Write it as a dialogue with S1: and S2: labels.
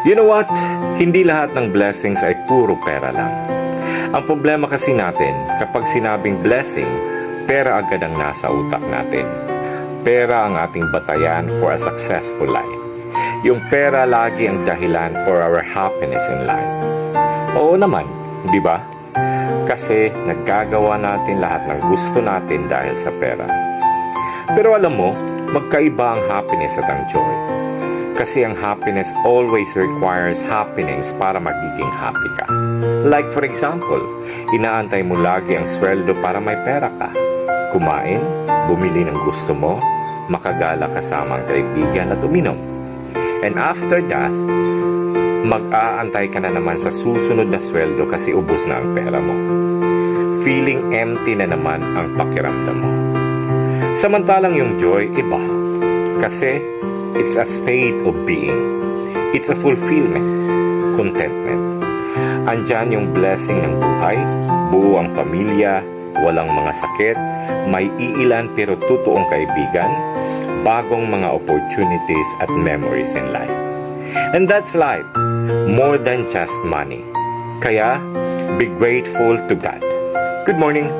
S1: You know what? Hindi lahat ng blessings ay puro pera lang. Ang problema kasi natin, kapag sinabing blessing, pera agad ang nasa utak natin. Pera ang ating batayan for a successful life. Yung pera lagi ang dahilan for our happiness in life. Oo naman, di ba? Kasi naggagawa natin lahat ng gusto natin dahil sa pera. Pero alam mo, magkaiba ang happiness at ang joy. Kasi ang happiness always requires happiness para magiging happy ka. Like for example, inaantay mo lagi ang sweldo para may pera ka. Kumain, bumili ng gusto mo, makagala kasama ang kaibigan at uminom. And after that, mag-aantay ka na naman sa susunod na sweldo kasi ubos na ang pera mo. Feeling empty na naman ang pakiramdam mo. Samantalang yung joy, iba. Kasi it's a state of being. It's a fulfillment, contentment. Andyan yung blessing ng buhay, buo ang pamilya, walang mga sakit, may iilan pero totoong kaibigan, bagong mga opportunities at memories in life. And that's life, more than just money. Kaya, be grateful to God. Good morning!